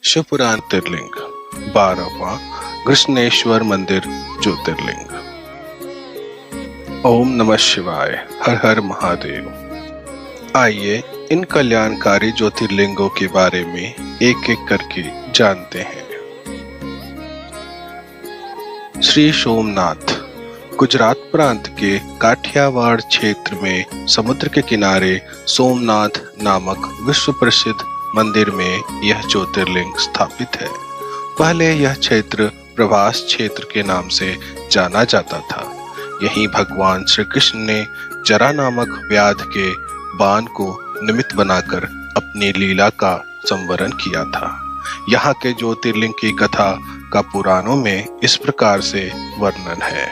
शिवपुराण ज्योतिर्लिंग 12वां कृष्णेश्वर मंदिर ज्योतिर्लिंग। ओम नमः शिवाय। हर हर महादेव। आइए इन कल्याणकारी ज्योतिर्लिंगों के बारे में एक एक करके जानते हैं। श्री सोमनाथ गुजरात प्रांत के काठियावाड़ क्षेत्र में समुद्र के किनारे सोमनाथ नामक विश्व प्रसिद्ध मंदिर में यह ज्योतिर्लिंग स्थापित है। पहले यह क्षेत्र प्रभास क्षेत्र के नाम से जाना जाता था। यहीं भगवान श्री कृष्ण ने जरा नामक व्याध के बाण को निमित्त बनाकर अपनी लीला का संवरण किया था। यहाँ के ज्योतिर्लिंग की कथा का पुराणों में इस प्रकार से वर्णन है।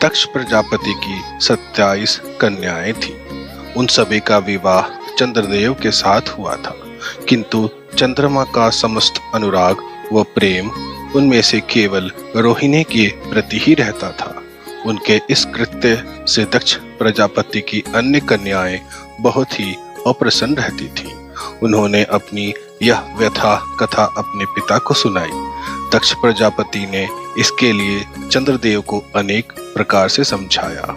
दक्ष प्रजापति की 27 कन्याएं थी। उन सभी का विवाह चंद्रदेव के साथ हुआ था, किंतु चंद्रमा का समस्त अनुराग व प्रेम उनमें से केवल रोहिणी के प्रति ही रहता था। उनके इस कृत्य से दक्ष प्रजापति की अन्य कन्याएं बहुत ही अप्रसन्न रहती थीं। उन्होंने अपनी यह व्यथा कथा अपने पिता को सुनाई। दक्ष प्रजापति ने इसके लिए चंद्रदेव को अनेक प्रकार से समझाया,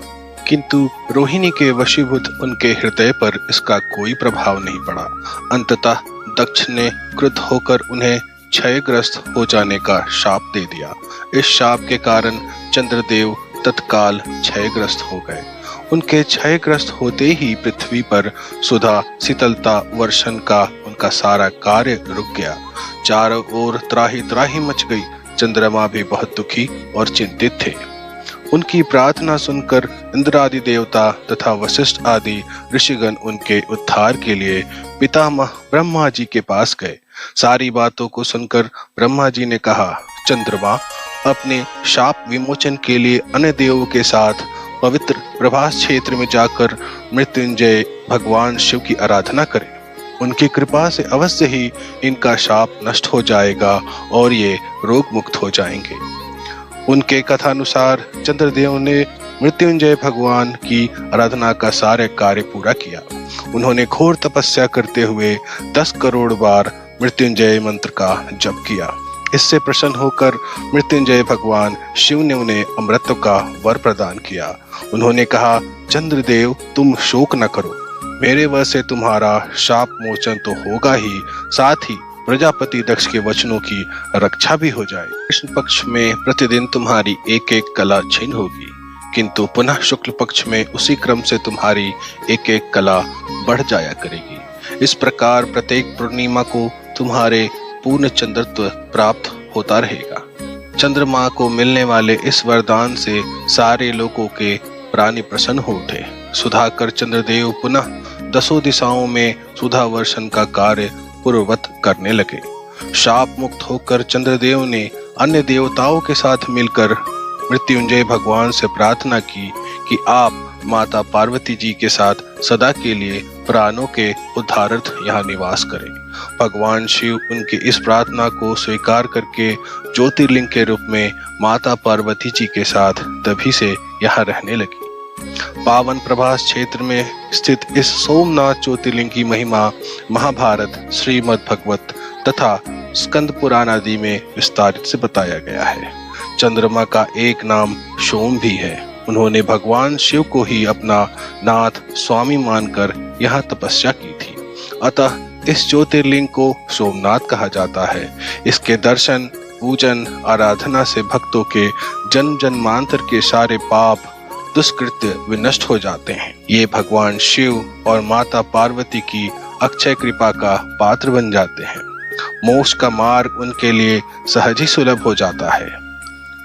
किंतु रोहिणी के वशीभूत उनके हृदय पर इसका कोई प्रभाव नहीं पड़ा। अंततः दक्ष ने क्रुद्ध होकर उन्हें क्षयग्रस्त हो जाने का शाप दे दिया। इस शाप के कारण चंद्रदेव तत्काल क्षयग्रस्त हो गए। उनके क्षयग्रस्त होते ही पृथ्वी पर सुधा शीतलता वर्षण का उनका सारा कार्य रुक गया। चारों ओर त्राही त्राही मच गई। चंद्रमा भी बहुत दुखी और चिंतित थे। उनकी प्रार्थना सुनकर इंद्र आदि देवता तथा वशिष्ठ आदि ऋषिगण उनके उद्धार के लिए पितामह ब्रह्मा जी के पास गए। सारी बातों को सुनकर ब्रह्मा जी ने कहा, चंद्रमा अपने शाप विमोचन के लिए अन्य देवों के साथ पवित्र प्रभास क्षेत्र में जाकर मृत्युंजय भगवान शिव की आराधना करें। उनकी कृपा से अवश्य ही इनका शाप नष्ट हो जाएगा और ये रोग मुक्त हो जाएंगे। उनके कथानुसार चंद्रदेव ने मृत्युंजय भगवान की आराधना का सारे कार्य पूरा किया। उन्होंने घोर तपस्या करते हुए 10 करोड़ बार मृत्युंजय मंत्र का जप किया। इससे प्रसन्न होकर मृत्युंजय भगवान शिव ने उन्हें अमृत का वर प्रदान किया। उन्होंने कहा, चंद्रदेव तुम शोक न करो, मेरे वश से तुम्हारा शाप मोचन तो होगा ही, साथ ही प्रजापति दक्ष के वचनों की रक्षा भी हो जाए। कृष्ण पक्ष में प्रतिदिन तुम्हारी एक एक कला छीन होगी, किंतु पुनः शुक्ल पक्ष में उसी क्रम से तुम्हारी एक एक कला बढ़ जाया करेगी। इस प्रकार प्रत्येक पूर्णिमा को तुम्हारे पूर्ण चंद्रत्व प्राप्त होता रहेगा। चंद्रमा को मिलने वाले इस वरदान से सारे लोगों के प्राणी प्रसन्न हो उठे। सुधाकर चंद्रदेव पुनः 10 दिशाओं में सुधा वर्षण का कार्य पूर्ववत करने लगे। शाप मुक्त होकर चंद्रदेव ने अन्य देवताओं के साथ मिलकर मृत्युंजय भगवान से प्रार्थना की कि आप माता पार्वती जी के साथ सदा के लिए प्राणों के उद्धारार्थ यहाँ निवास करें। भगवान शिव उनकी इस प्रार्थना को स्वीकार करके ज्योतिर्लिंग के रूप में माता पार्वती जी के साथ तभी से यहाँ रहने लगी। पावन प्रभास क्षेत्र में स्थित इस सोमनाथ ज्योतिर्लिंग की महिमा महाभारत, श्रीमद् भगवत तथा स्कंद पुराण आदि में विस्तारित से बताया गया है। चंद्रमा का एक नाम सोम भी है। उन्होंने भगवान शिव को ही अपना नाथ स्वामी मानकर यहाँ तपस्या की थी। अतः इस ज्योतिर्लिंग को सोमनाथ कहा जाता है। इसके दर्शन, पूजन, आराधना से भक्तों के जन्म जन्मांतर के सारे पाप दुष्कृत्य विनष्ट हो जाते हैं। ये भगवान शिव और माता पार्वती की अक्षय कृपा का पात्र बन जाते हैं। मोक्ष का मार्ग उनके लिए सहज ही सुलभ हो जाता है।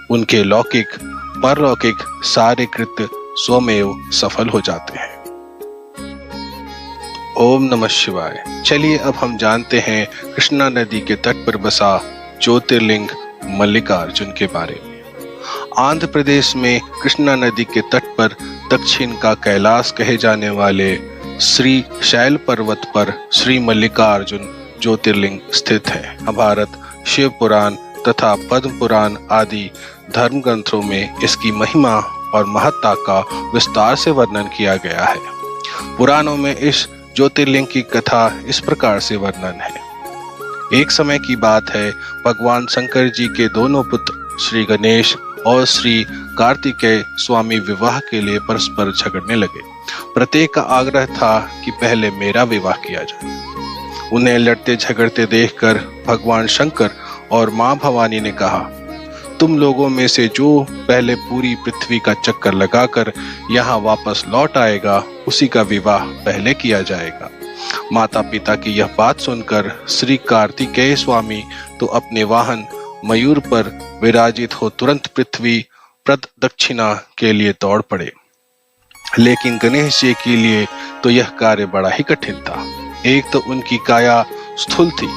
उनके लौकिक परलौकिक सारे कृत्य स्वमेव सफल हो जाते हैं। ओम नमः शिवाय। चलिए अब हम जानते हैं कृष्णा नदी के तट पर बसा ज्योतिर्लिंग मल्लिकार्जुन के बारे में। आंध्र प्रदेश में कृष्णा नदी के तट पर दक्षिण का कैलाश कहे जाने वाले श्री शैल पर्वत पर श्री मल्लिकार्जुन ज्योतिर्लिंग स्थित है। महाभारत, शिव पुराण तथा पद्म पुराण आदि धर्म ग्रंथों में इसकी महिमा और महत्ता का विस्तार से वर्णन किया गया है। पुराणों में इस ज्योतिर्लिंग की कथा इस प्रकार से वर्णन है। एक समय की बात है, भगवान शंकर जी के दोनों पुत्र श्री गणेश और श्री कार्तिकेय स्वामी विवाह के लिए परस्पर झगड़ने लगे। प्रत्येक का आग्रह था कि पहले मेरा विवाह किया जाए। उन्हें लड़ते झगड़ते देखकर भगवान शंकर और मां भवानी ने कहा, तुम लोगों में से जो पहले पूरी पृथ्वी का चक्कर लगाकर यहाँ वापस लौट आएगा, उसी का विवाह पहले किया जाएगा। माता पिता की यह बात सुनकर श्री कार्तिकेय स्वामी तो अपने वाहन मयूर पर विराजित हो तुरंत पृथ्वी प्रदक्षिणा के लिए दौड़ पड़े। लेकिन गणेश जी के लिए तो यह कार्य बड़ा ही कठिन था। एक तो उनकी काया स्थूल थी,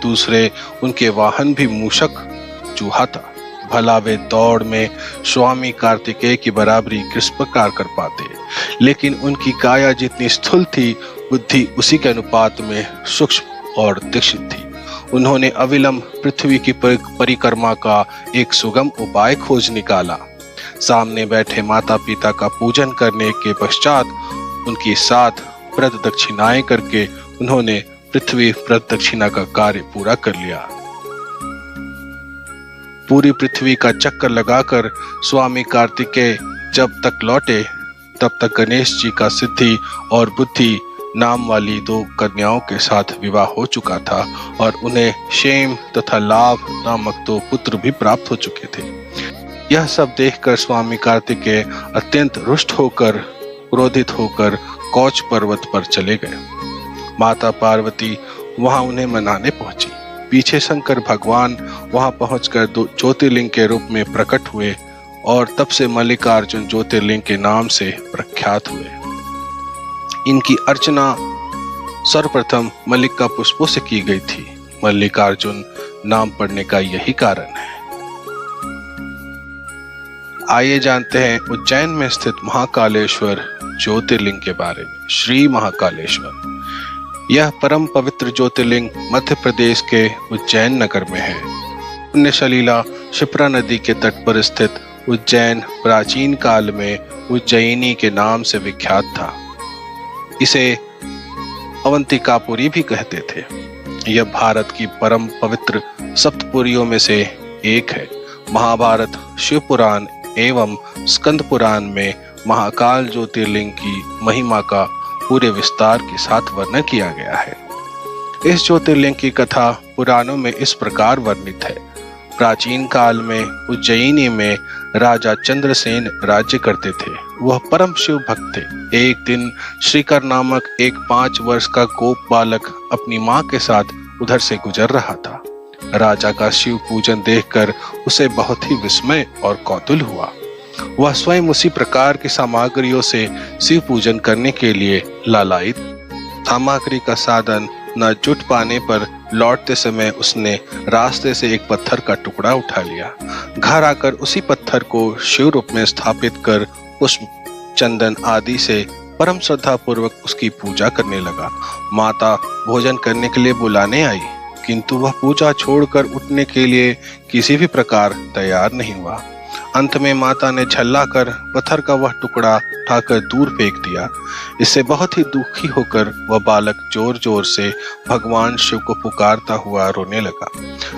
दूसरे उनके वाहन भी मूषक चूहा था। भला वे दौड़ में स्वामी कार्तिकेय की बराबरी किस प्रकार कर पाते। लेकिन उनकी काया जितनी स्थूल थी, बुद्धि उसी के अनुपात में सूक्ष्म और दीक्षित थी। उन्होंने अविलंब पृथ्वी की परिक्रमा का एक सुगम उपाय खोज निकाला। सामने बैठे माता पिता का पूजन करने के पश्चात उनकी 7 प्रदक्षिणाएं करके उन्होंने पृथ्वी प्रदक्षिणा का कार्य पूरा कर लिया। पूरी पृथ्वी का चक्कर लगाकर स्वामी कार्तिकेय जब तक लौटे, तब तक गणेश जी का सिद्धि और बुद्धि नाम वाली 2 कन्याओं के साथ विवाह हो चुका था और उन्हें क्षेम तथा लाभ नामक 2 पुत्र भी प्राप्त हो चुके थे। यह सब देखकर स्वामी कार्तिकेय अत्यंत रुष्ट होकर, क्रोधित होकर कौच पर्वत पर चले गए। माता पार्वती वहां उन्हें मनाने पहुंची। पीछे शंकर भगवान वहां पहुंचकर 2 ज्योतिर्लिंग के रूप में प्रकट हुए और तब से मल्लिकार्जुन ज्योतिर्लिंग के नाम से प्रख्यात हुए। इनकी अर्चना सर्वप्रथम मल्लिका पुष्पों से की गई थी। मल्लिकार्जुन नाम पड़ने का यही कारण है। आइए जानते हैं उज्जैन में स्थित महाकालेश्वर ज्योतिर्लिंग के बारे में। श्री महाकालेश्वर यह परम पवित्र ज्योतिर्लिंग मध्य प्रदेश के उज्जैन नगर में है। पुण्य सलीला क्षिप्रा नदी के तट पर स्थित उज्जैन प्राचीन काल में उज्जयिनी के नाम से विख्यात था। इसे अवंतिकापुरी भी कहते थे। यह भारत की परम पवित्र सप्तपुरियों में से एक है। महाभारत, शिव पुराण एवं स्कंद पुराण में महाकाल ज्योतिर्लिंग की महिमा का पूरे विस्तार के साथ वर्णन किया गया है। इस ज्योतिर्लिंग की कथा पुराणों में इस प्रकार वर्णित है। प्राचीन काल में उज्जयिनी में राजा चंद्रसेन राज्य करते थे। वह परम शिव भक्त थे। एक दिन श्रीकर नामक एक 5 वर्ष का गोप बालक अपनी मां के साथ उधर से गुजर रहा था। राजा का शिव पूजन देखकर उसे बहुत ही विस्मय और कौतूहल हुआ। वह स्वयं उसी प्रकार की सामग्रियों से शिव पूजन करने के लिए लालायित। सामग्री का साधन न जुट पाने पर लौटते समय उसने रास्ते से एक पत्थर का टुकड़ा उठा लिया। घर आकर उसी पत्थर को शिव रूप में स्थापित कर पुष्प, चंदन आदि से परम श्रद्धा पूर्वक उसकी पूजा करने लगा। माता भोजन करने के लिए बुलाने आई, किंतु वह पूजा छोड़कर उठने के लिए किसी भी प्रकार तैयार नहीं हुआ। अंत में माता ने झल्लाकर पत्थर का वह टुकड़ा उठाकर दूर फेंक दिया। इससे बहुत ही दुखी होकर वह बालक जोर जोर से भगवान शिव को पुकारता हुआ रोने लगा।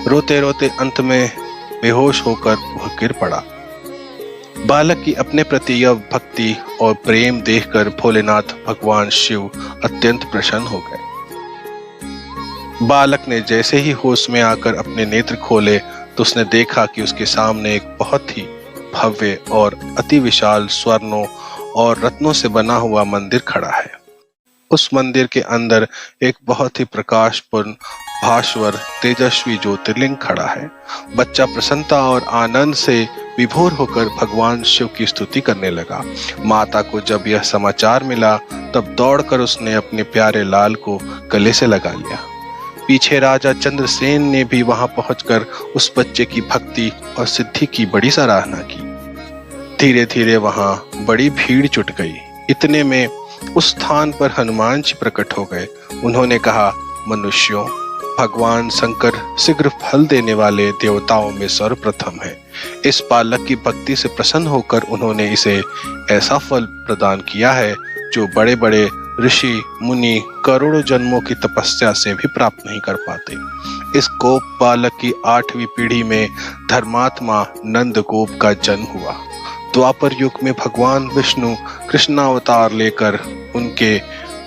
रोते रोते अंत में बेहोश होकर वह गिर पड़ा। बालक की अपने प्रति यह भक्ति और प्रेम देखकर भोलेनाथ भगवान शिव अत्यंत प्रसन्न हो गए। बालक ने जैसे ही होश में आकर अपने नेत्र खोले तो उसने देखा कि उसके सामने एक बहुत ही भव्य और अति विशाल स्वर्णों और रत्नों से बना हुआ मंदिर खड़ा है। उस मंदिर के अंदर एक बहुत ही प्रकाशपूर्ण, भास्वर, तेजस्वी ज्योतिर्लिंग खड़ा है। बच्चा प्रसन्नता और आनंद से विभोर होकर भगवान शिव की स्तुति करने लगा। माता को जब यह समाचार मिला तब दौड़कर उसने अपने प्यारे लाल को गले से लगा लिया। पीछे राजा चंद्रसेन ने भी वहां पहुंचकर उस बच्चे की भक्ति और सिद्धि की बड़ी सराहना की। धीरे धीरे वहां बड़ी भीड़ जुट गई। इतने में उस स्थान पर हनुमान जी प्रकट हो गए। उन्होंने कहा, मनुष्यों, भगवान शंकर शीघ्र फल देने वाले देवताओं में सर्वप्रथम है। इस बालक की भक्ति से प्रसन्न होकर उन्होंने इसे ऐसा फल प्रदान किया है जो बड़े बड़े ऋषि मुनि करोड़ों जन्मों की तपस्या से भी प्राप्त नहीं कर पाते। इस गोप बालक की 8वीं पीढ़ी में धर्मात्मा नंद गोप का जन्म हुआ। द्वापर युग में भगवान विष्णु कृष्णावतार लेकर उनके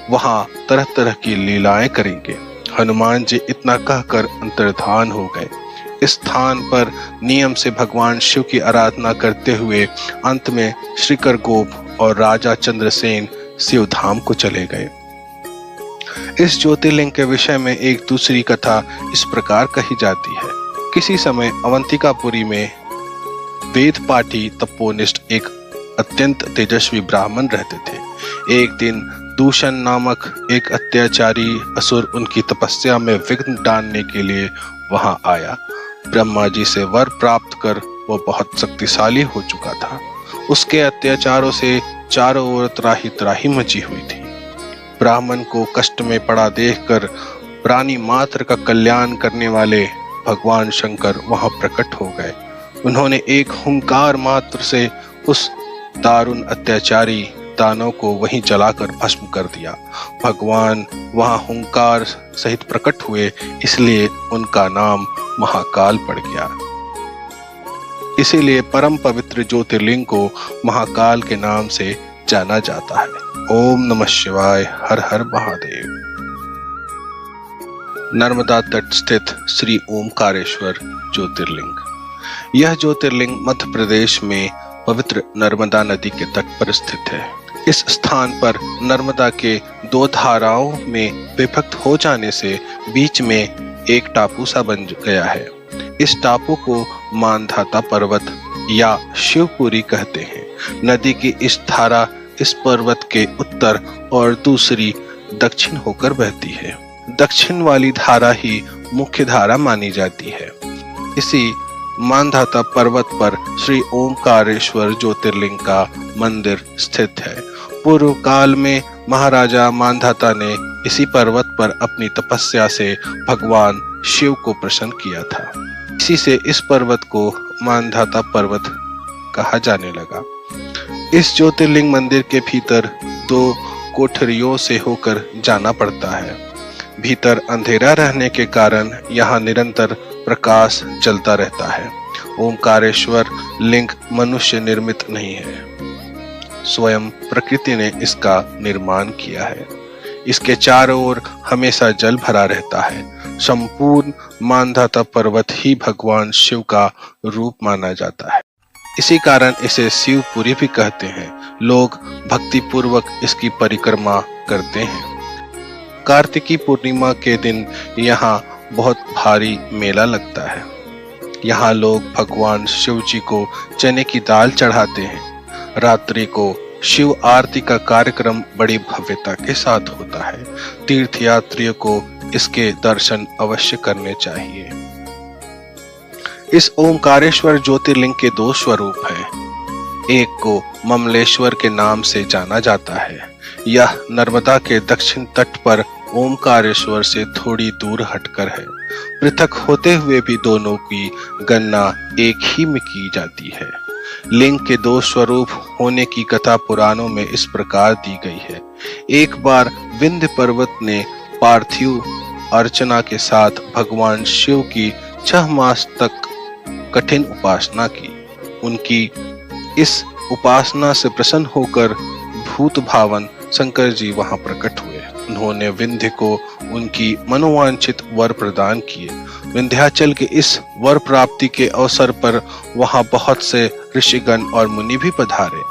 वहां तरह तरह की लीलाएं करेंगे। हनुमान जी इतना कहकर अंतर्धान हो गए। इस स्थान पर नियम से भगवान शिव की आराधना करते हुए अंत में श्रीकर गोप और राजा चंद्रसेन शिव धाम को चले गए। इस ज्योतिर्लिंग के विषय में एक दूसरी कथा इस प्रकार कही जाती है। किसी समय अवंतिकापुरी में वेद पाठी तपोनिष्ठ एक अत्यंत तेजस्वी ब्राह्मण रहते थे। एक दिन दूषण नामक एक अत्याचारी असुर उनकी तपस्या में विघ्न डालने के लिए वहां आया। ब्रह्मा जी से वर प्राप्त कर वो बहुत शक्तिशाली हो चुका था। उसके अत्याचारों से चारों ओर त्राही त्राही मची हुई थी। ब्राह्मण को कष्ट में पड़ा देखकर प्राणी मात्र का कल्याण करने वाले भगवान शंकर वहां प्रकट हो गए। उन्होंने एक हुंकार मात्र से उस दारुण अत्याचारी दानव को वहीं जलाकर भस्म कर दिया। भगवान वहां हुंकार सहित प्रकट हुए, इसलिए उनका नाम महाकाल पड़ गया। इसीलिए परम पवित्र ज्योतिर्लिंग को महाकाल के नाम से जाना जाता है। ओम नमः शिवाय, हर हर महादेव। नर्मदा तट स्थित श्री ओमकारेश्वर ज्योतिर्लिंग। यह ज्योतिर्लिंग मध्य प्रदेश में पवित्र नर्मदा नदी के तट पर स्थित है। इस स्थान पर नर्मदा के 2 धाराओं में विभक्त हो जाने से बीच में एक टापू सा बन गया है। इस टापू को मानधाता पर्वत या शिवपुरी कहते हैं। नदी की इस धारा इस पर्वत के उत्तर और दूसरी दक्षिण होकर बहती है। दक्षिण वाली धारा ही मुख्य धारा मानी जाती है। इसी मानधाता पर्वत पर श्री ओमकारेश्वर ज्योतिर्लिंग का मंदिर स्थित है। पूर्व काल में महाराजा मानधाता ने इसी पर्वत पर अपनी तपस्या से भगवान शिव को प्रसन्न किया था। इसी से इस पर्वत को मानधाता पर्वत कहा जाने लगा। इस ज्योतिर्लिंग मंदिर के भीतर 2 कोठरियों से होकर जाना पड़ता है। भीतर अंधेरा रहने के कारण यहाँ निरंतर प्रकाश जलता रहता है। ओमकारेश्वर लिंग मनुष्य निर्मित नहीं है, स्वयं प्रकृति ने इसका निर्माण किया है। इसके चारों ओर हमेशा जल भरा रहता है। संपूर्ण मानधाता पर्वत ही भगवान शिव का रूप माना जाता है। इसी कारण इसे शिवपुरी भी कहते हैं। लोग भक्ति पूर्वक इसकी परिक्रमा करते हैं। कार्तिकी पूर्णिमा के दिन यहाँ बहुत भारी मेला लगता है। यहाँ लोग भगवान शिव जी को चने की दाल चढ़ाते हैं। रात्रि को शिव आरती का कार्यक्रम बड़ी भव्यता के साथ होता है। तीर्थयात्रियों को इसके दर्शन अवश्य करने चाहिए। इस ओमकारेश्वर ज्योतिर्लिंग के 2 स्वरूप हैं। एक को ममलेश्वर के नाम से जाना जाता है। यह नर्मदा के दक्षिण तट पर ओमकारेश्वर से थोड़ी दूर हटकर है। पृथक होते हुए भी दोनों की गणना एक ही में की जाती है। लिंग के 2 स्वरूप होने की कथा पुराणों में इस प्रकार दी गई है। एक बार विंध्य पर्वत ने पार्थिव अर्चना के साथ भगवान शिव की 6 मास तक कठिन उपासना की। उनकी इस उपासना से प्रसन्न होकर भूत भावन शंकर जी वहां प्रकट हुए। उन्होंने विंध्य को उनकी मनोवांछित वर प्रदान किए। विंध्याचल के इस वर प्राप्ति के अवसर पर वहां बहुत से ऋषिगण और मुनि भी पधारे।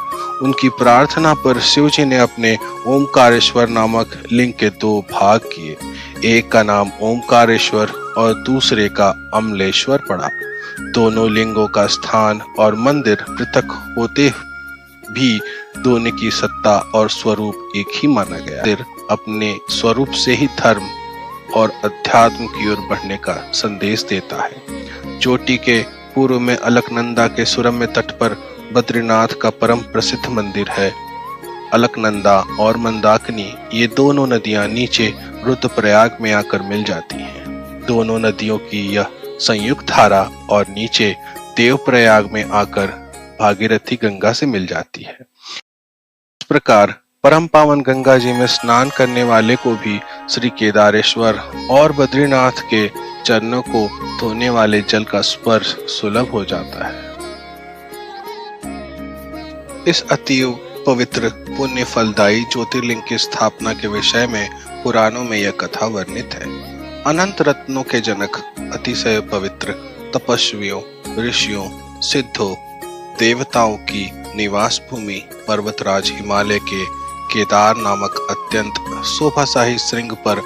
उनकी प्रार्थना पर शिव जी ने अपने ओमकारेश्वर नामक लिंग के 2 भाग किए। एक का नाम ओमकारेश्वर और दूसरे का अमलेश्वर पड़ा। दोनों लिंगों का स्थान और मंदिर पृथक होते भी दोनों की सत्ता और स्वरूप एक ही माना गया। मंदिर अपने स्वरूप से ही धर्म और अध्यात्म की ओर बढ़ने का संदेश देता है। चोटी के पूर्व में अलकनंदा के सुरम्य तट पर बद्रीनाथ का परम प्रसिद्ध मंदिर है। अलकनंदा और मंदाकिनी ये दोनों नदियां नीचे रुद्रप्रयाग में आकर मिल जाती हैं। दोनों नदियों की यह संयुक्त धारा और नीचे देवप्रयाग में आकर भागीरथी गंगा से मिल जाती है। इस प्रकार परम पावन गंगा जी में स्नान करने वाले को भी श्री केदारेश्वर और बद्रीनाथ के चरणों को धोने वाले जल का स्पर्श सुलभ हो जाता है। इस अतीव पवित्र पुण्य फलदायी ज्योतिर्लिंग की स्थापना के विषय में पुराणों में यह कथा वर्णित है। अनंत रत्नों के जनक, अतिशय पवित्र तपस्वियों, ऋषियों, सिद्धों, देवताओं की निवास भूमि पर्वतराज हिमालय के केदार नामक अत्यंत शोभाशाही श्रृंग पर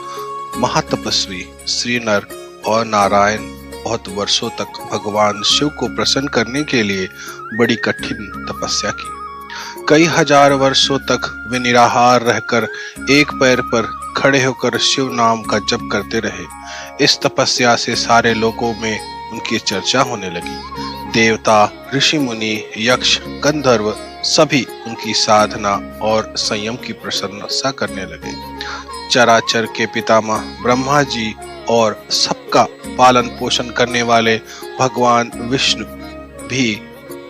महातपस्वी श्री नर और नारायण बहुत वर्षों तक भगवान शिव को प्रसन्न करने के लिए बड़ी कठिन तपस्या की। कई हजार वर्षों तक वे निराहार रहकर एक पैर पर खड़े होकर शिव नाम का जप करते रहे। इस तपस्या से सारे लोगों में उनकी चर्चा होने लगी। देवता, ऋषि मुनि, यक्ष, गंधर्व सभी उनकी साधना और संयम की प्रशंसा करने लगे। चराचर के पितामह ब्रह्मा जी और सबका पालन पोषण करने वाले भगवान विष्णु भी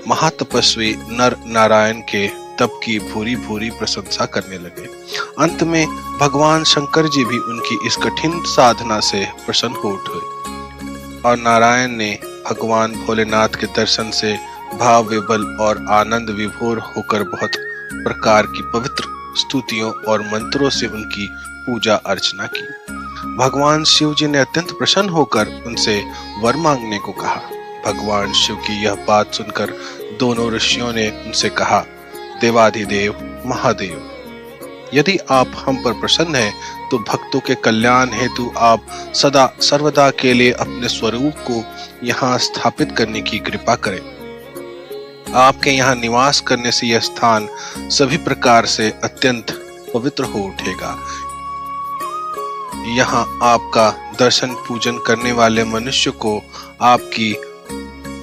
महातपस्वी नर नारायण के तप की भूरी भूरी प्रशंसा करने लगे। अंत में भगवान शंकर जी भी उनकी इस कठिन साधना से प्रसन्न हो उठे और नारायण ने भगवान भोलेनाथ के दर्शन से भाव विभल और आनंद विभोर होकर बहुत प्रकार की पवित्र स्तुतियों और मंत्रों से उनकी पूजा अर्चना की। भगवान शिव जी ने अत्यंत प्रसन्न होकर उनसे वर मांगने को कहा। भगवान शिव की यह बात सुनकर दोनों ऋषियों ने उनसे कहा, देवाधिदेव महादेव, यदि आप हम पर प्रसन्न हैं तो भक्तों के कल्याण हेतु आप सदा सर्वदा के लिए अपने स्वरूप को यहाँ स्थापित करने की कृपा करें। आपके यहाँ निवास करने से यह स्थान सभी प्रकार से अत्यंत पवित्र हो उठेगा। यहाँ आपका दर्शन पूजन करने वाले मनुष्य को आपकी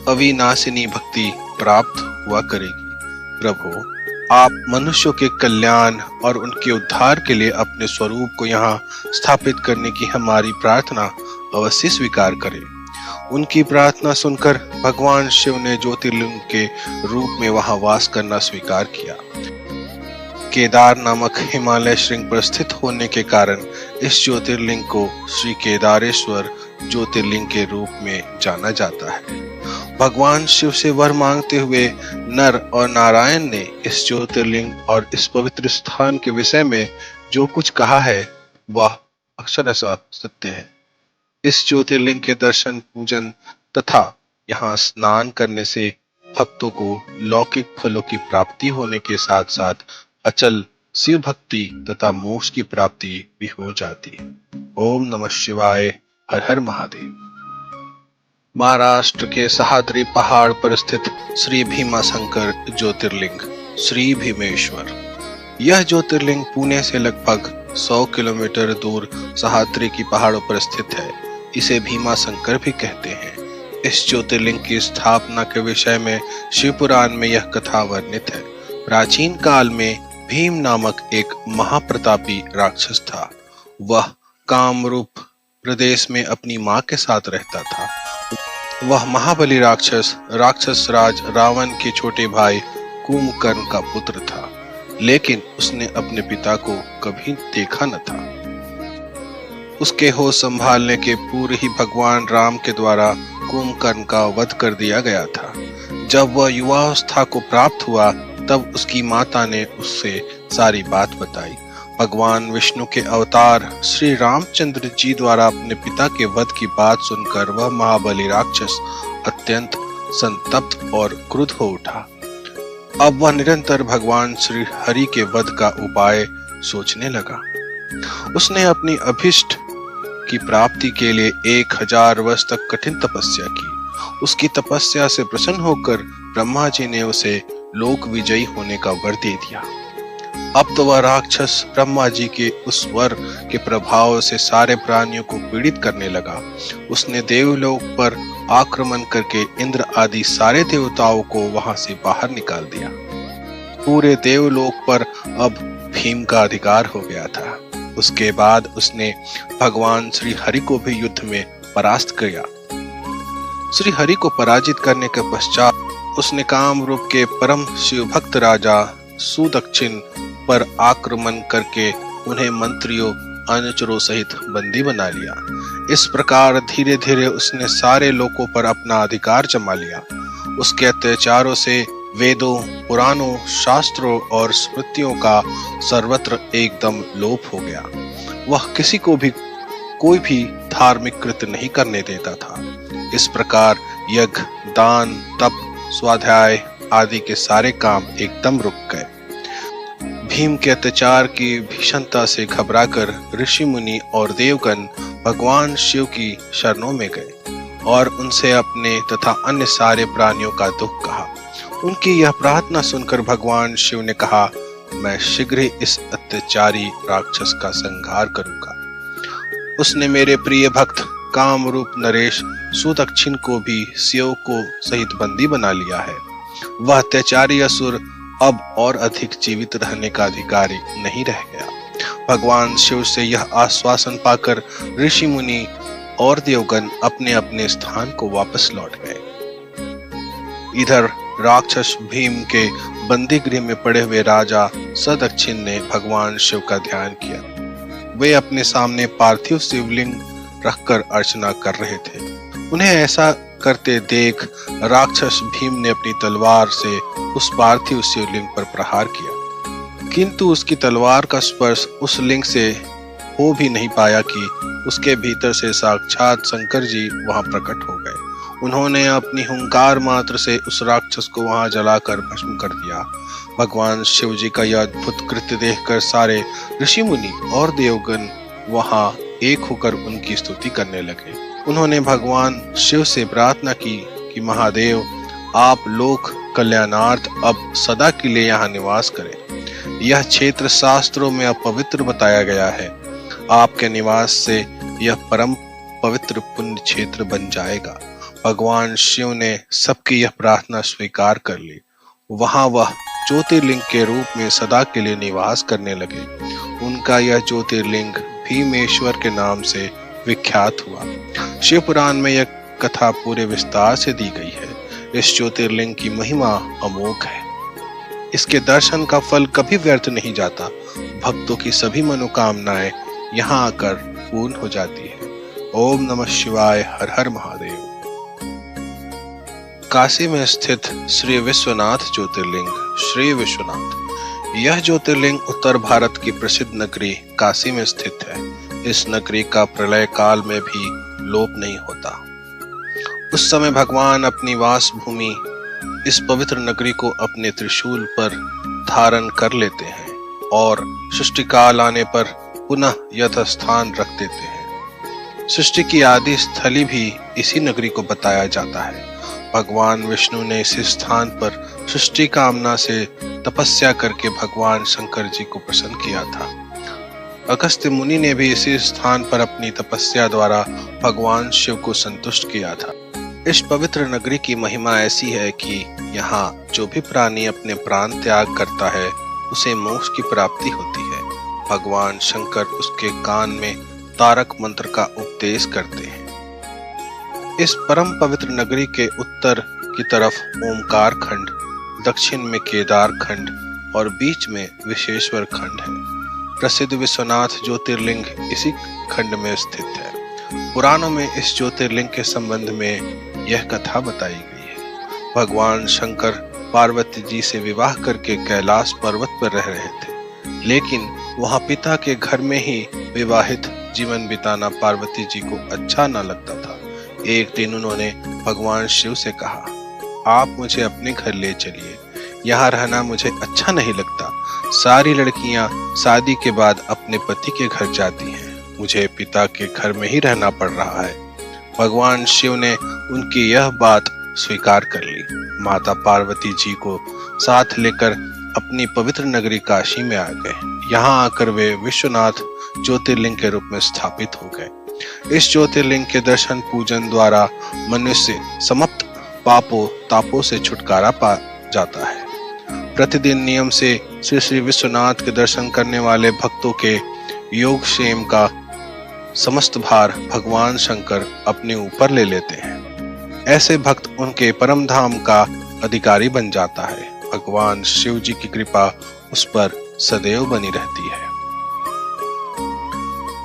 अविनाशिनी भक्ति प्राप्त हुआ करेगी। प्रभु, आप मनुष्यों के कल्याण और उनके उद्धार के लिए अपने स्वरूप को यहाँ स्थापित करने की हमारी प्रार्थना अवश्य स्वीकार करें। उनकी प्रार्थना सुनकर भगवान शिव ने ज्योतिर्लिंग के रूप में वहां वास करना स्वीकार किया। केदार नामक हिमालय श्रृंग पर स्थित होने के कारण इस ज्योतिर्लिंग को श्री केदारेश्वर ज्योतिर्लिंग के रूप में जाना जाता है। भगवान शिव से वर मांगते हुए नर और नारायण ने इस ज्योतिर्लिंग और इस पवित्र स्थान के विषय में जो कुछ कहा है वह अक्षरशः सत्य है। इस ज्योतिर्लिंग के दर्शन पूजन तथा यहाँ स्नान करने से भक्तों को लौकिक फलों की प्राप्ति होने के साथ साथ अचल शिव भक्ति तथा मोक्ष की प्राप्ति भी हो जाती है। ओम नमः शिवाय। हर हर महादेव। महाराष्ट्र के सह्याद्री पहाड़ पर स्थित श्री भीमाशंकर ज्योतिर्लिंग श्री भीमेश्वर। यह ज्योतिर्लिंग पुणे से लगभग 100 किलोमीटर दूर सह्याद्री की पहाड़ों पर स्थित है। इसे भीमाशंकर भी कहते हैं। इस ज्योतिर्लिंग की स्थापना के विषय में शिव पुराण में यह कथा वर्णित है। प्राचीन काल में भीम नामक एक महाप्रतापी राक्षस था। वह कामरूप प्रदेश में अपनी मां के साथ रहता था। वह महाबली राक्षस राज रावण के छोटे भाई कुंभकर्ण का पुत्र था, लेकिन उसने अपने पिता को कभी देखा न था। उसके होश संभालने के पूर्व ही भगवान राम के द्वारा कुंभकर्ण का वध कर दिया गया था। जब वह युवावस्था को प्राप्त हुआ तब उसकी माता ने उससे सारी बात बताई। भगवान विष्णु के अवतार श्री रामचंद्र जी द्वारा अपने पिता के वध की बात सुनकर वह महाबली राक्षस अत्यंत संतप्त और क्रुद्ध हो उठा। अब वह निरंतर भगवान श्री हरि के वध का उपाय सोचने लगा। उसने अपनी अभिष्ट की प्राप्ति के लिए 1000 वर्ष तक कठिन तपस्या की। उसकी तपस्या से प्रसन्न होकर ब्रह्मा जी ने उसे लोक विजयी होने का वर दे दिया। अब तो वह राक्षस ब्रह्मा जी के उस वर के प्रभाव से सारे प्राणियों को पीड़ित करने लगा। उसने देवलोक पर आक्रमण करके इंद्र आदि सारे देवताओं को वहां से बाहर निकाल दिया। पूरे देवलोक पर अब भीम का अधिकार हो गया था। उसके बाद उसने भगवान श्री हरि को भी युद्ध में परास्त किया। श्री हरि को पराजित करने के पश्चात उसने कामरूप के परम शिव भक्त राजा सुदक्षिण पर आक्रमण करके उन्हें मंत्रियों अनुचरों सहित बंदी बना लिया। इस प्रकार धीरे धीरे उसने सारे लोगों पर अपना अधिकार जमा लिया। उसके अत्याचारों से वेदों, पुराणों, शास्त्रों और स्मृतियों का सर्वत्र एकदम लोप हो गया। वह किसी को भी कोई भी धार्मिक कृत्य नहीं करने देता था। इस प्रकार यज्ञ, दान, तप, स्वाध्याय आदि के सारे काम एकदम रुक गए। भीम के अत्याचार की भीषणता से घबराकर ऋषि मुनि और देवगण भगवान शिव की शरणों में गए और उनसे अपने तथा अन्य सारे प्राणियों का दुख कहा। उनकी यह प्रार्थना सुनकर भगवान शिव ने कहा, मैं शीघ्र ही इस अत्याचारी राक्षस का संहार करूंगा। उसने मेरे प्रिय भक्त कामरूप नरेश सुदक्षिण को भी शिव को सहित बंदी बना लिया है। वह अत्याचारी असुर अब और अधिक जीवित रहने का अधिकारी नहीं रह गया। भगवान शिव से यह आश्वासन पाकर ऋषि मुनि और देवगण अपने अपने स्थान को वापस लौट गए। इधर राक्षस भीम के बंदी गृह में पड़े हुए राजा सदक्षिण ने भगवान शिव का ध्यान किया। वे अपने सामने पार्थिव शिवलिंग रखकर अर्चना कर रहे थे। उन्हें ऐसा करते देख राक्षस भीम ने अपनी तलवार से उस पार्थिव शिवलिंग पर प्रहार किया, किंतु उसकी तलवार का स्पर्श उस लिंग से हो भी नहीं पाया कि उसके भीतर से साक्षात शंकर जी वहां प्रकट हो गए। उन्होंने अपनी हुंकार मात्र से उस राक्षस को वहां जलाकर भस्म कर दिया। भगवान शिव जी का यह अद्भुत कृत्य देखकर सारे ऋषि मुनि और देवगण वहां एक होकर उनकी स्तुति करने लगे। उन्होंने भगवान शिव से प्रार्थना की कि महादेव, आप लोक कल्याणार्थ अब सदा के लिए यहाँ निवास करें। यह क्षेत्र शास्त्रों में अपवित्र बताया गया है। आपके निवास से यह परम पवित्र पुण्य क्षेत्र बन जाएगा। भगवान शिव ने सबकी यह प्रार्थना स्वीकार कर ली। वहां वह ज्योतिर्लिंग के रूप में सदा के लिए निवास करने लगे। उनका यह ज्योतिर्लिंग भीमेश्वर के नाम से विख्यात हुआ। शिव पुराण में यह कथा पूरे विस्तार से दी गई है। इस ज्योतिर्लिंग की महिमा अमोघ है। इसके दर्शन का फल कभी व्यर्थ नहीं जाता। भक्तों की सभी मनोकामनाएं यहाँ आकर पूर्ण हो जाती है। ओम नमः शिवाय, हर हर महादेव। काशी में स्थित श्री विश्वनाथ ज्योतिर्लिंग। श्री विश्वनाथ, यह ज्योतिर्लिंग उत्तर भारत की प्रसिद्ध नगरी काशी में स्थित है। इस नगरी का प्रलय काल में भी लोप नहीं होता। उस समय भगवान अपनी वास भूमि इस पवित्र नगरी को अपने त्रिशूल पर धारण कर लेते हैं और सृष्टि काल आने पर पुनः यथास्थान रख देते हैं। सृष्टि की आदि स्थली भी इसी नगरी को बताया जाता है। भगवान विष्णु ने इस स्थान पर सृष्टि कामना से तपस्या करके भगवान शंकर जी को प्रसन्न किया था। अगस्त्य मुनि ने भी इसी स्थान पर अपनी तपस्या द्वारा भगवान शिव को संतुष्ट किया था। इस पवित्र नगरी की महिमा ऐसी है कि यहाँ जो भी प्राणी अपने प्राण त्याग करता है उसे मोक्ष की प्राप्ति होती है। भगवान शंकर उसके कान में तारक मंत्र का उपदेश करते हैं। इस परम पवित्र नगरी के उत्तर की तरफ ओमकार खंड, दक्षिण में केदार खंड और बीच में विशेश्वर खंड है। प्रसिद्ध विश्वनाथ ज्योतिर्लिंग इसी खंड में स्थित है। पुराणों में इस ज्योतिर्लिंग के संबंध में यह कथा बताई गई है। भगवान शंकर पार्वती जी से विवाह करके कैलाश पर्वत पर रह रहे थे, लेकिन वहां पिता के घर में ही विवाहित जीवन बिताना पार्वती जी को अच्छा न लगता था। एक दिन उन्होंने भगवान शिव से कहा, आप मुझे अपने घर ले चलिए, यहाँ रहना मुझे अच्छा नहीं लगता। सारी लड़कियां शादी के बाद अपने पति के घर जाती हैं, मुझे पिता के घर में ही रहना पड़ रहा है। भगवान शिव ने उनकी यह बात स्वीकार कर ली। माता पार्वती जी को साथ लेकर अपनी पवित्र नगरी काशी में आ गए। यहाँ आकर वे विश्वनाथ ज्योतिर्लिंग के रूप में स्थापित हो गए। इस ज्योतिर्लिंग के दर्शन पूजन द्वारा मनुष्य समस्त पापों तापों से छुटकारा पा जाता है। प्रतिदिन नियम से श्री श्री विश्वनाथ के दर्शन करने वाले भक्तों के योग क्षेम का समस्त भार भगवान शंकर अपने ऊपर ले लेते हैं। ऐसे भक्त उनके परम धाम का अधिकारी बन जाता है। भगवान शिव जी की कृपा उस पर सदैव बनी रहती है।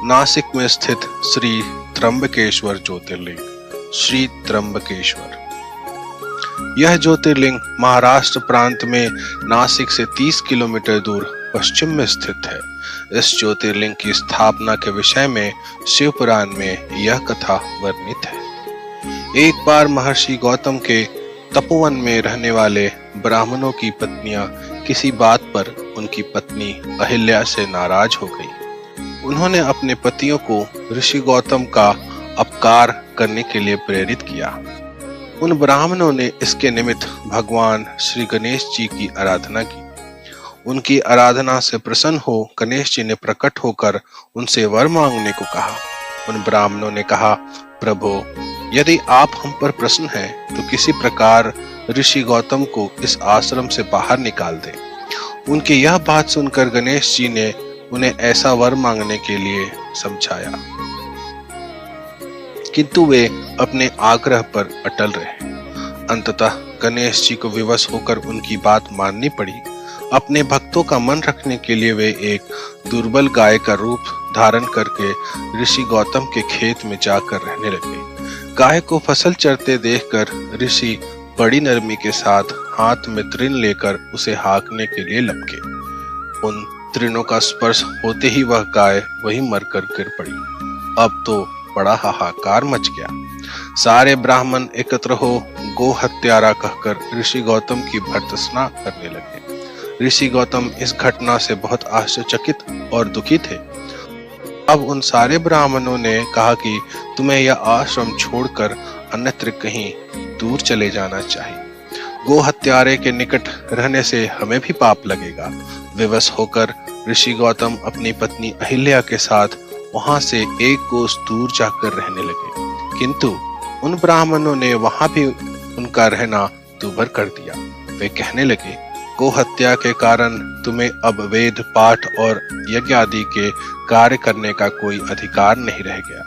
नासिक में स्थित श्री त्र्यंबकेश्वर ज्योतिर्लिंग। श्री त्र्यंबकेश्वर, यह ज्योतिर्लिंग महाराष्ट्र प्रांत में नासिक से 30 किलोमीटर दूर पश्चिम में स्थित है। इस ज्योतिर्लिंग की स्थापना के विषय में शिव पुराण में यह कथा वर्णित है। एक बार महर्षि गौतम के तपोवन में रहने वाले ब्राह्मणों की पत्नियां किसी बात पर उनकी पत्नी अहिल्या से नाराज हो गई। उन्होंने अपने पतियों को ऋषि गौतम का अपकार करने के लिए प्रेरित किया। उन ब्राह्मणों ने इसके निमित्त भगवान श्री गणेश जी की आराधना की। उनकी आराधना से प्रसन्न हो गणेश जी ने प्रकट होकर उनसे वर मांगने को कहा। उन ब्राह्मणों ने कहा, प्रभु, यदि आप हम पर प्रसन्न हैं तो किसी प्रकार ऋषि गौतम को इस आश्रम से बाहर निकाल दें। उनकी यह बात सुनकर गणेश जी ने उन्हें ऐसा वर मांगने के लिए समझाया, किंतु वे अपने आग्रह पर अटल रहे। अंततः गणेश जी को विवश होकर उनकी बात माननी पड़ी। अपने भक्तों का मन रखने के लिए वे एक दुर्बल गाय का रूप धारण करके ऋषि गौतम के खेत में जाकर रहने लगे। गाय को फसल चरते देखकर ऋषि बड़ी नरमी के साथ हाथ में तृण लेकर उसे हाँकने के लिए लपके। उन तृणों का स्पर्श होते ही वह गाय वहीं मरकर गिर पड़ी। अब तो बड़ा हाहाकार मच गया। सारे ब्राह्मण एकत्र हो गो हत्यारा कहकर ऋषि गौतम की भर्त्सना करने लगे। ऋषि गौतम इस घटना से बहुत आश्चर्यचकित और दुखी थे। अब उन सारे ब्राह्मणों ने कहा कि तुम्हें यह आश्रम छोड़कर अन्यत्र कहीं दूर चले जाना चाहिए। गो हत्यारे के निकट रहने से हमें भी पाप लगेगा। विवश होकर ऋषि गौतम अपनी पत्नी अहिल्या के साथ वहां से एक कोस दूर जाकर रहने लगे, किंतु उन ब्राह्मणों ने वहां भी उनका रहना दूभर कर दिया। वे कहने लगे, गो हत्या के कारण तुम्हें अब वेद पाठ और यज्ञ आदि के कार्य करने का कोई अधिकार नहीं रह गया।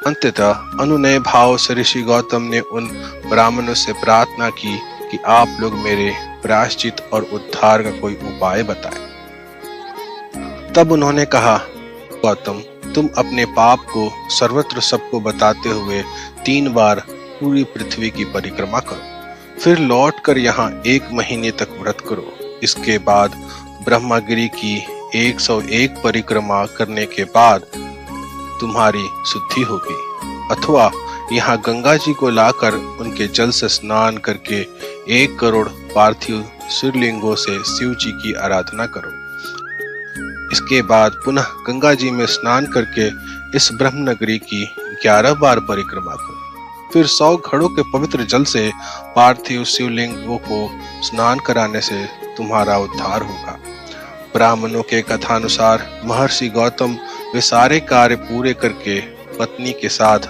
अंततः अनुनय भाव से ऋषि गौतम ने उन ब्राह्मणों से प्रार्थना की कि आप लोग मेरे प्रायश्चित और उद्धार का कोई उपाय बताएं। तब उन्होंने कहा, गौतम, तुम अपने पाप को सर्वत्र सबको बताते हुए 3 बार पूरी पृथ्वी की परिक्रमा करो, फिर लौटकर यहाँ 1 महीने तक व्रत करो। इसके बाद ब्रह्मगिरी की 101 परिक्रमा करने के बाद तुम्हारी शुद्धि होगी, अथवा यहाँ गंगा जी को लाकर उनके जल से स्नान करके 1 करोड़ पार्थिव शिवलिंगों से शिव जी की आराधना करो। इसके बाद पुनः गंगा जी में स्नान करके इस ब्रह्म नगरी की 11 बार परिक्रमा करो। फिर 100 घड़ों के पवित्र जल से पार्थिव शिवलिंगों को स्नान कराने से तुम्हारा उद्धार होगा। ब्राह्मणों के कथानुसार महर्षि गौतम वे सारे कार्य पूरे करके पत्नी के साथ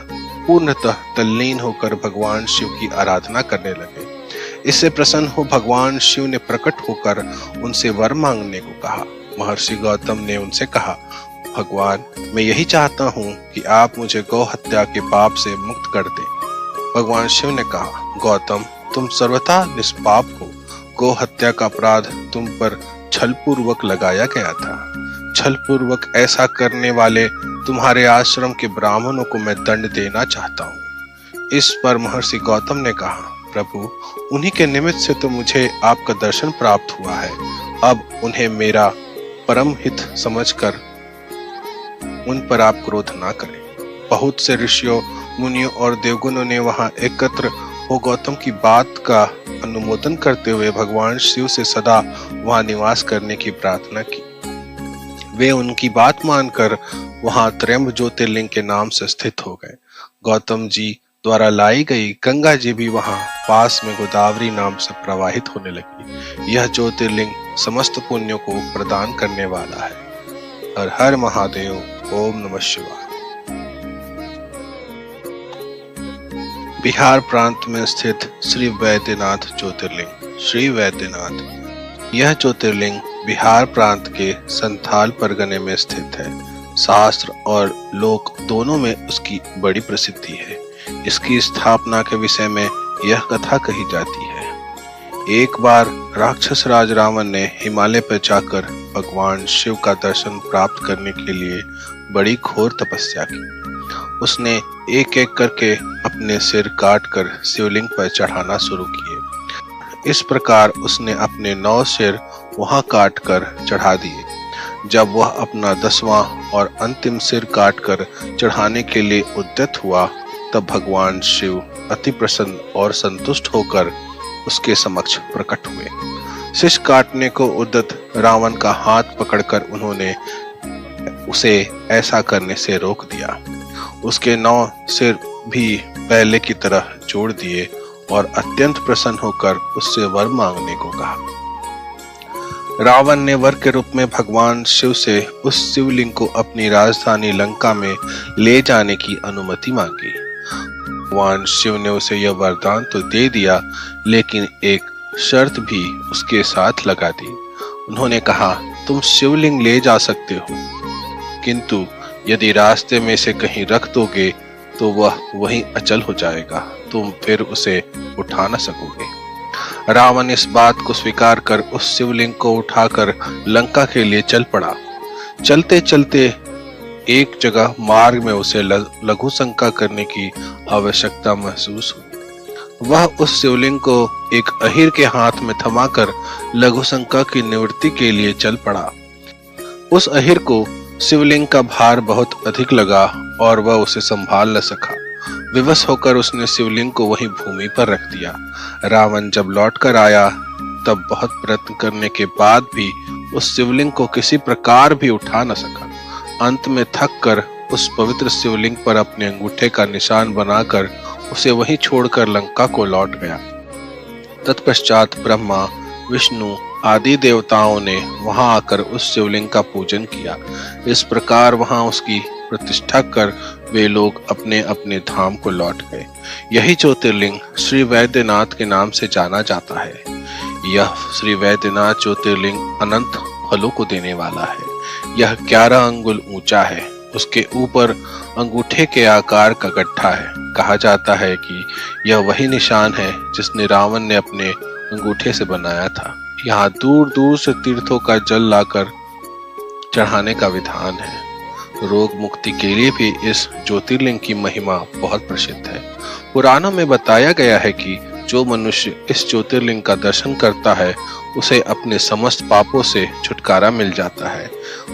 पूर्णतः तल्लीन होकर भगवान शिव की आराधना करने लगे। इससे प्रसन्न हो भगवान शिव ने प्रकट होकर उनसे वर मांगने को कहा। महर्षि गौतम ने उनसे कहा, भगवान, मैं यही चाहता हूँ कि आप मुझे गौ हत्या के पाप से मुक्त कर दें। भगवान शिव ने कहा, गौतम, तुम सर्वथा निष्पाप हो। गौ हत्या का अपराध तुम पर छलपूर्वक लगाया गया था। छलपूर्वक ऐसा करने वाले तुम्हारे आश्रम के ब्राह्मणों को मैं दंड देना चाहता हूँ। इस पर महर्षि गौतम ने कहा, प्रभु, उन्हीं के निमित्त से तो मुझे आपका दर्शन प्राप्त हुआ है। अब उन्हें मेरा परम हित समझकर उन पर आप क्रोध ना करें। बहुत से ऋषियों, मुनियों और देवगुणों ने वहां एकत्र हो गौतम की बात का अनुमोदन करते हुए भगवान शिव से सदा वहां निवास करने की प्रार्थना की। वे उनकी बात मानकर वहां त्र्यंब ज्योतिर्लिंग के नाम से स्थित हो गए। गौतम जी द्वारा लाई गई गंगा जी भी वहां पास में गोदावरी नाम से प्रवाहित होने लगी। यह ज्योतिर्लिंग समस्त पुण्यों को प्रदान करने वाला है। हर हर महादेव। ओम नमः शिवाय। बिहार प्रांत में स्थित श्री वैद्यनाथ ज्योतिर्लिंग। श्री वैद्यनाथ, यह ज्योतिर्लिंग बिहार प्रांत के संथाल परगने में स्थित है। शास्त्र और लोक दोनों में उसकी बड़ी प्रसिद्धि है। इसकी स्थापना के विषय में यह कथा कही जाती है। एक बार राक्षस राज रावण ने हिमालय पर जाकर भगवान शिव का दर्शन प्राप्त करने के लिए बड़ी घोर तपस्या की। उसने एक एक करके अपने सिर काटकर शिवलिंग पर चढ़ाना शुरू किए। इस प्रकार उसने अपने 9 सिर वहां काटकर चढ़ा दिए। जब वह अपना 10वां और अंतिम सिर काटकर चढ़ाने के लिए उद्यत हुआ, तब भगवान शिव अति प्रसन्न और संतुष्ट होकर उसके समक्ष प्रकट हुए। शीश काटने को उद्यत रावण का हाथ पकड़कर उन्होंने उसे ऐसा करने से रोक दिया। उसके 9 सिर भी पहले की तरह जोड़ दिए और अत्यंत प्रसन्न होकर उससे वर मांगने को कहा। रावण ने वर के रूप में भगवान शिव से उस शिवलिंग को अपनी राजधानी लंका में ले जाने की अनुमति मांगी। भगवान शिव ने उसे यह वरदान तो दे दिया, लेकिन एक शर्त भी उसके साथ लगा दी। उन्होंने कहा, तुम शिवलिंग ले जा सकते हो, किंतु यदि रास्ते में से कहीं रख दोगे तो वह वहीं अचल हो जाएगा, तुम फिर उसे उठा न सकोगे। रावण इस बात को स्वीकार कर उस शिवलिंग को उठाकर लंका के लिए चल पड़ा। चलते चलते एक जगह मार्ग में उसे लघु शंका करने की आवश्यकता महसूस हुई। वह उस शिवलिंग को एक अहीर के हाथ में थमाकर लघु शंका की निवृत्ति के लिए चल पड़ा। उस अहीर को शिवलिंग का भार बहुत अधिक लगा और वह उसे संभाल न सका। विवश होकर उसने शिवलिंग को वहीं भूमि पर रख दिया। रावण जब लौटकर आया, तब बहुत प्रयत्न करने के बाद भी उस शिवलिंग को किसी प्रकार भी उठा न सका। अंत में थक कर उस पवित्र शिवलिंग पर अपने अंगूठे का निशान बनाकर उसे वहीं छोड़कर लंका को लौट गया। तत्पश्चात ब्रह्मा, विष्णु आदि देवताओं ने वहां आकर उस शिवलिंग का पूजन किया। इस प्रकार वहां उसकी प्रतिष्ठा कर वे लोग अपने अपने धाम को लौट गए। यही ज्योतिर्लिंग श्री वैद्यनाथ के नाम से जाना जाता है। यह श्री वैद्यनाथ ज्योतिर्लिंग अनंत फलों को देने वाला है। यह 11 अंगुल ऊंचा है। उसके ऊपर अंगूठे के आकार का गड्ढा है। कहा जाता है कि यह वही निशान है जिसने रावण ने अपने अंगूठे से बनाया था। यहाँ दूर दूर से तीर्थों का जल लाकर चढ़ाने का विधान है। रोग मुक्ति के लिए भी इस ज्योतिर्लिंग की महिमा बहुत प्रसिद्ध है। पुराणों में बताया गया है कि जो मनुष्य इस ज्योतिर्लिंग का दर्शन करता है, उसे अपने समस्त पापों से छुटकारा मिल जाता है।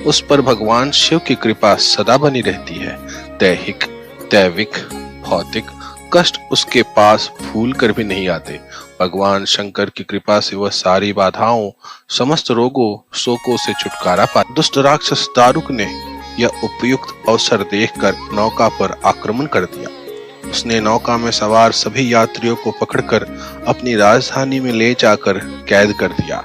उस पर भगवान शिव की कृपा सदा बनी रहती है। दैहिक, दैविक, भौतिक कष्ट उसके पास भूल कर भी नहीं आते। भगवान शंकर की कृपा से वह सारी बाधाओं, समस्त रोगों, शोकों से छुटकारा पाता। दुष्ट राक्षस दारुक ने यह उपयुक्त अवसर देखकर नौका पर आक्रमण कर दिया। उसने नौका में सवार सभी यात्रियों को पकड़कर अपनी राजधानी में ले जाकर कैद कर दिया।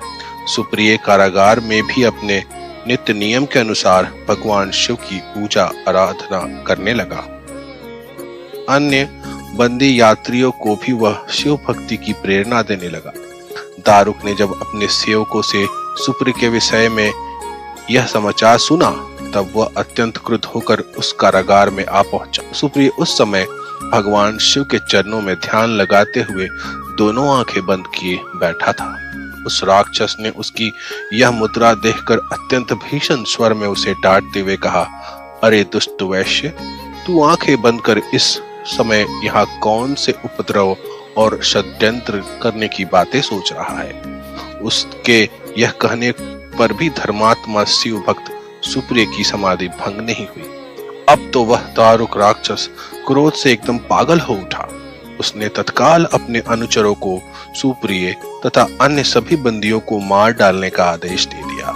सुप्रिय कारागार में भी अपने नित्य नियम के अनुसार भगवान शिव की पूजा आराधना करने लगा। अन्य बंदी यात्रियों को भी वह शिव भक्ति की प्रेरणा देने लगा। दारुक ने जब अपने सेवकों से सुप्रिय के विषय में यह समाचार सुना, तब वह अत्यंत क्रुद्ध होकर उस कारागार में आ पहुंचा। सुप्रिय उस समय भगवान शिव के चरणों में ध्यान लगाते हुए दोनों आंखें बंद किए बैठा था। उस राक्षस ने उसकी यह मुद्रा देखकर अत्यंत भीषण स्वर में उसे डांटते हुए कहा, अरे दुष्ट वैश्य, तू आंखें बंद कर इस समय यहाँ कौन से उपद्रव और षड्यंत्र करने की बातें सोच रहा है। उसके यह कहने पर भी धर्मात्मा शिव भक्त सुप्रिय की समाधि भंग नहीं हुई। अब तो वह दारुक राक्षस क्रोध से एकदम पागल हो उठा। उसने तत्काल अपने अनुचरों को सुप्रिय तथा अन्य सभी बंदियों को मार डालने का आदेश दे दिया।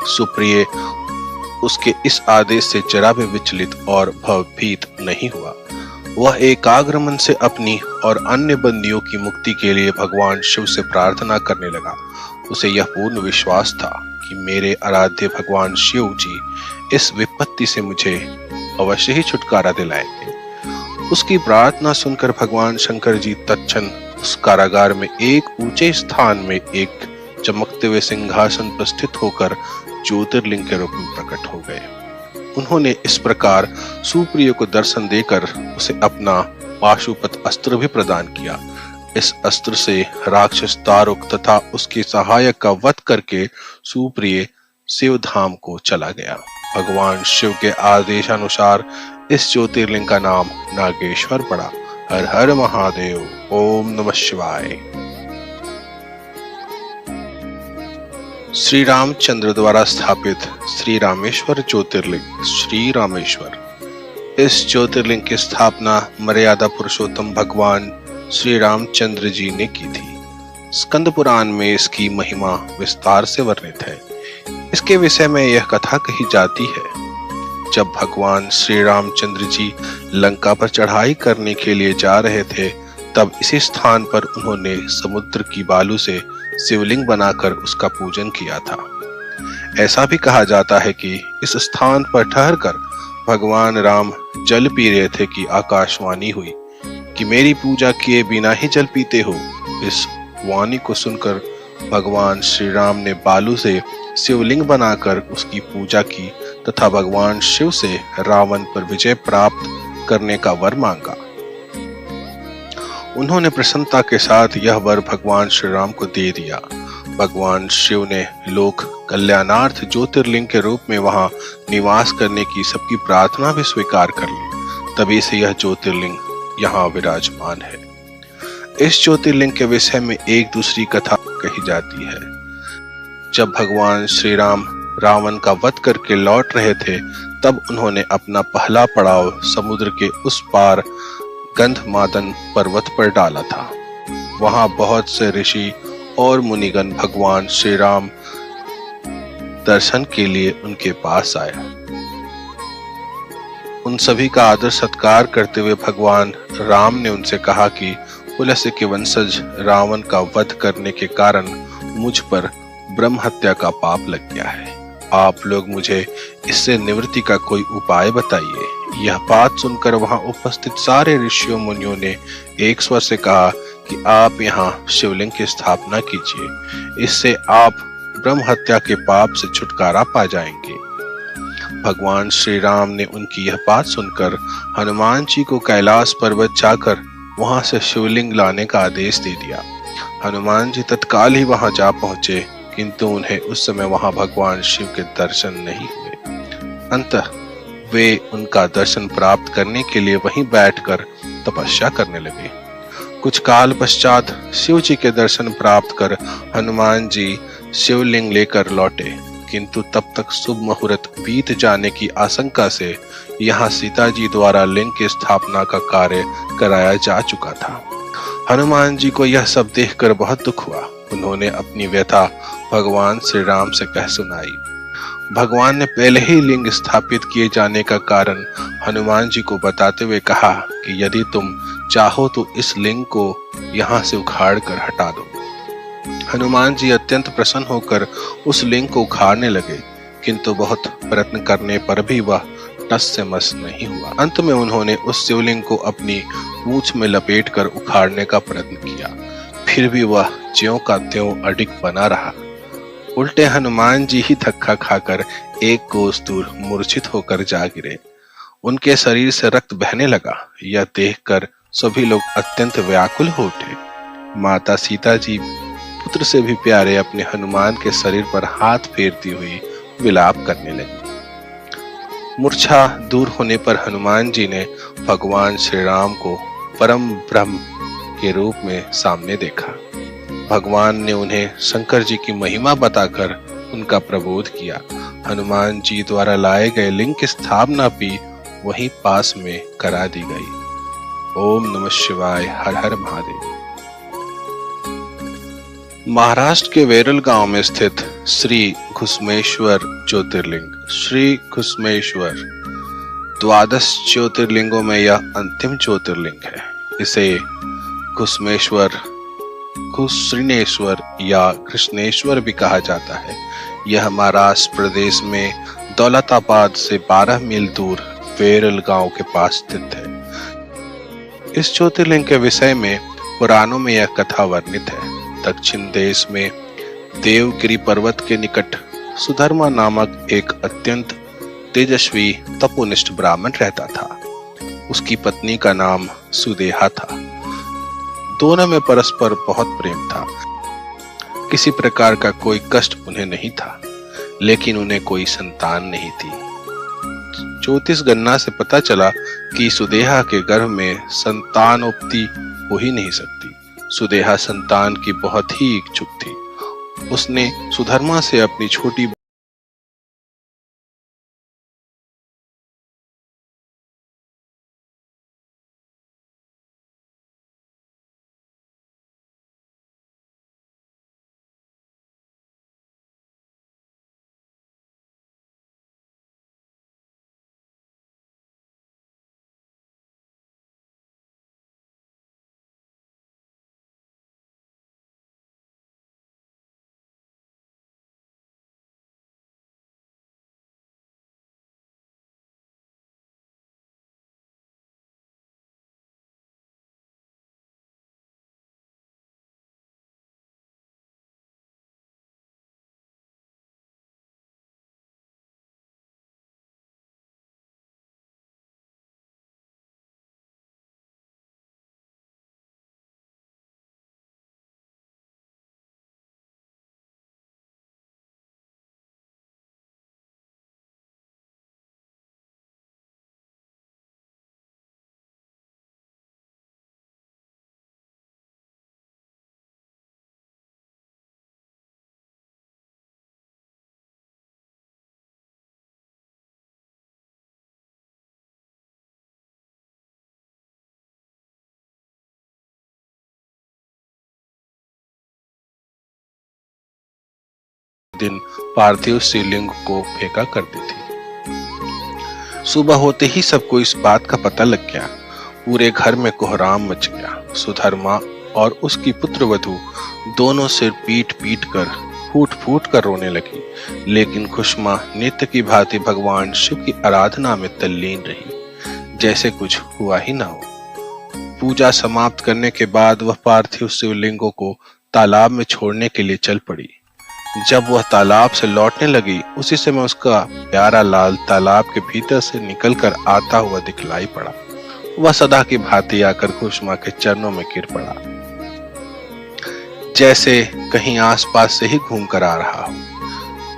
सुप्रिय उसके इस आदेश से जरा भी विचलित और भयभीत नहीं हुआ। वह एकाग्र मन से अपनी और अन्य बंदियों की मुक्ति के लिए भगवान शिव से प्रार्थना करने लगा। उसे यह पूर्ण विश्वास था कि मेरे आराध्य भगवान शिव जी इस विपत्ति से मुझे अवश्य ही छुटकारा दिलाएंगे। उसकी प्रार्थना सुनकर भगवान शंकर जी तत्क्षण उस कारागार में एक ऊंचे स्थान में एक चमकते हुए सिंहासन पर स्थित होकर ज्योतिर्लिंग के रूप में प्रकट हो गए। उन्होंने इस प्रकार सुप्रिय को दर्शन देकर उसे अपना पाशुपत अस्त्र भी प्रदान किया। इस अस्त्र से राक्षस दारुक तथा उसके सहायक का वध करके सुप्रिय शिव धाम को चला गया। भगवान शिव के आदेशानुसार इस ज्योतिर्लिंग का नाम नागेश्वर पड़ा। हर हर महादेव। ओम नमः शिवाय। श्री रामचंद्र द्वारा स्थापित श्री रामेश्वर ज्योतिर्लिंग। श्री रामेश्वर, इस ज्योतिर्लिंग की स्थापना मर्यादा पुरुषोत्तम भगवान श्री रामचंद्र जी ने की थी। स्कंद पुराण में इसकी महिमा विस्तार से वर्णित है। इसके विषय में यह कथा कही जाती है, जब भगवान श्री रामचंद्र जी लंका पर चढ़ाई करने के लिए जा रहे थे, तब इसी स्थान पर उन्होंने समुद्र की बालू से शिवलिंग बनाकर उसका पूजन किया था। ऐसा भी कहा जाता है कि इस स्थान पर ठहरकर भगवान राम जल पी रहे थे कि आकाशवाणी हुई कि मेरी पूजा किए बिना ही जल पीते हो। इस वाणी को सुनकर भगवान श्री राम ने बालू से शिवलिंग बनाकर उसकी पूजा की तथा भगवान शिव से रावण पर विजय प्राप्त करने का वर मांगा। उन्होंने प्रसन्नता के साथ यह वर भगवान श्री राम को दे दिया। भगवान शिव ने लोक कल्याणार्थ ज्योतिर्लिंग के रूप में वहां निवास करने की सबकी प्रार्थना भी स्वीकार कर ली। तभी से यह ज्योतिर्लिंग यहाँ विराजमान है। इस ज्योतिर्लिंग के विषय में एक दूसरी कथा कही जाती है। जब भगवान श्री राम रावण का वध करके लौट रहे थे, तब उन्होंने अपना पहला पड़ाव समुद्र के उस पार गंधमादन पर्वत पर डाला था। वहां बहुत से ऋषि और मुनिगण भगवान श्री राम दर्शन के लिए उनके पास आए। उन सभी का आदर सत्कार करते हुए भगवान राम ने उनसे कहा कि पुलस्त्य के वंशज रावण का वध करने के कारण मुझ पर ब्रह्म हत्या का पाप लग गया है। आप लोग मुझे इससे निवृत्ति का कोई उपाय बताइए। यह बात सुनकर वहां उपस्थित सारे ऋषियों मुनियों ने एक स्वर से कहा कि आप यहाँ शिवलिंग की स्थापना कीजिए, इससे आप ब्रह्म हत्या के पाप से छुटकारा पा जाएंगे। भगवान श्री राम ने उनकी यह बात सुनकर हनुमान जी को कैलाश पर्वत जाकर वहां से शिवलिंग लाने का आदेश दे दिया। हनुमान जी तत्काल ही वहां जा पहुंचे, किंतु उन्हें उस समय वहां भगवान शिव के दर्शन नहीं हुए। अंततः वे उनका दर्शन प्राप्त करने के लिए वहीं बैठकर तपस्या करने लगे। कुछ काल पश्चात शिव जी के दर्शन प्राप्त कर हनुमान जी शिवलिंग लेकर लौटे, किंतु तब तक शुभ मुहूर्त बीत जाने की आशंका से यहाँ सीता जी द्वारा लिंग की स्थापना का कार्य कराया जा चुका था। हनुमान जी को यह सब देखकर बहुत दुख हुआ। उन्होंने अपनी व्यथा भगवान श्री राम से कह सुनाई। भगवान ने पहले ही लिंग स्थापित किए जाने का कारण हनुमान जी को बताते हुए कहा कि यदि तुम चाहो तो इस लिंग को यहाँ से उखाड़ कर हटा दो। हनुमान जी अत्यंत प्रसन्न होकर उस लिंग को उखाड़ने लगे, किंतु बहुत प्रयत्न करने पर भी वह टस से मस नहीं हुआ। अंत में उन्होंने उस शिवलिंग को अपनी पूंछ में लपेटकर उखाड़ने का प्रयत्न किया, फिर भी वह ज्यों का त्यों अडिग बना रहा। उल्टे हनुमान जी ही धक्का खाकर एक कोस दूर मूर्छित होकर जा गिरे। उनके शरीर से रक्त बहने लगा। यह देखकर सभी लोग अत्यंत व्याकुल हो उठे। माता सीता जी पुत्र से भी प्यारे अपने हनुमान के शरीर पर हाथ फेरती हुई विलाप करने लगी। मूर्छा दूर होने पर हनुमान जी ने भगवान श्री राम को परम ब्रह्म के रूप में सामने देखा। भगवान ने उन्हें शंकर जी की महिमा बताकर उनका प्रबोध किया। हनुमान जी द्वारा लाए गए लिंग की स्थापना भी वहीं पास में करा दी गई। ओम नमः शिवाय। हर हर महादेव। महाराष्ट्र के वेरल गांव में स्थित श्री घुस्मेश्वर ज्योतिर्लिंग। श्री घुस्मेश्वर 12 ज्योतिर्लिंगों में यह अंतिम ज्योतिर्लिंग है। इसे घुस्मेश्वर, घुस्रिनेश्वर या कृष्णेश्वर भी कहा जाता है। यह महाराष्ट्र प्रदेश में दौलताबाद से 12 मील दूर वेरल गांव के पास स्थित है। इस ज्योतिर्लिंग के विषय में पुराणों में यह कथा वर्णित है। दक्षिण देश में देवगिरी पर्वत के निकट सुधर्मा नामक एक अत्यंत तेजस्वी तपोनिष्ठ ब्राह्मण रहता था। उसकी पत्नी का नाम सुदेहा था। दोनों में परस्पर बहुत प्रेम था। किसी प्रकार का कोई कष्ट उन्हें नहीं था, लेकिन उन्हें कोई संतान नहीं थी। ज्योतिष गणना से पता चला कि सुदेहा के गर्भ में संतानोत्पत्ति हो ही नहीं सकती। सुदेहा संतान की बहुत ही इच्छुक थी। उसने सुधर्मा से अपनी छोटी दिन पार्थिव शिवलिंग को फेंका करती थी। सुबह होते ही सबको इस बात का पता लग गया। पूरे घर में कोहराम मच गया। सुधर्मा और उसकी पुत्रवधू दोनों सिर पीट पीट कर फूट फूट कर रोने लगी, लेकिन खुशमा नित्य की भांति भगवान शिव की आराधना में तल्लीन रही, जैसे कुछ हुआ ही ना हो। पूजा समाप्त करने के बाद वह पार्थिव शिवलिंगों को तालाब में छोड़ने के लिए चल पड़ी। जब वह तालाब से लौटने लगी, उसी समय उसका प्यारा लाल तालाब के भीतर से निकलकर आता हुआ दिखलाई पड़ा। वह सदा की भांति आकर खुशमा के चरणों में गिर पड़ा, जैसे कहीं आसपास से ही घूम कर आ रहा हो।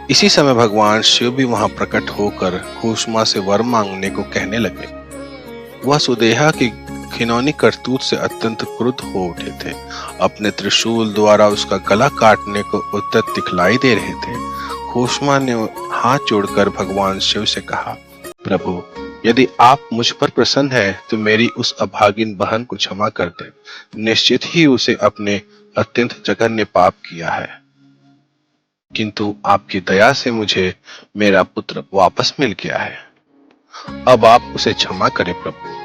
इसी समय भगवान शिव भी वहां प्रकट होकर खुशमा से वर मांगने को कहने लगे। वह सुदेहा की खिनौनी करतूत से अत्यंत क्रुद्ध हो उठे थे। अपने त्रिशूल द्वारा उसका गला काटने को उद्यत दिखलाई दे रहे थे। खुशमा ने हाथ जोड़कर भगवान शिव से कहा, प्रभु, यदि आप मुझ पर प्रसन्न है तो मेरी उस अभागिन बहन को क्षमा कर दें। निश्चित ही उसे अपने अत्यंत जघन्य पाप किया है, किंतु आपकी दया से मुझे मेरा पुत्र वापस मिल गया है। अब आप उसे क्षमा करें प्रभु।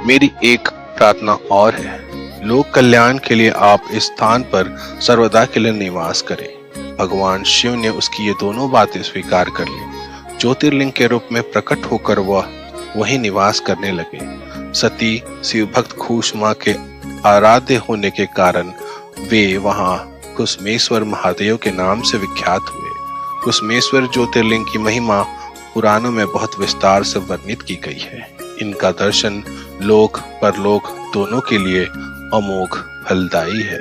मेरी एक प्रार्थना और है, लोक कल्याण के लिए आप इस स्थान पर सर्वदा के लिए निवास करें। भगवान शिव ने उसकी ये दोनों बातें स्वीकार कर ली। ज्योतिर्लिंग के रूप में प्रकट होकर वह वहीं निवास करने लगे। सती शिव भक्त खुशमा के आराध्य होने के कारण वे वहां कुसुमेश्वर महादेव के नाम से विख्यात हुए। कुसुमेश्वर ज्योतिर्लिंग की महिमा पुराणों में बहुत विस्तार से वर्णित की गई है। इनका दर्शन लोक परलोक दोनों के लिए अमोघ फलदायी है।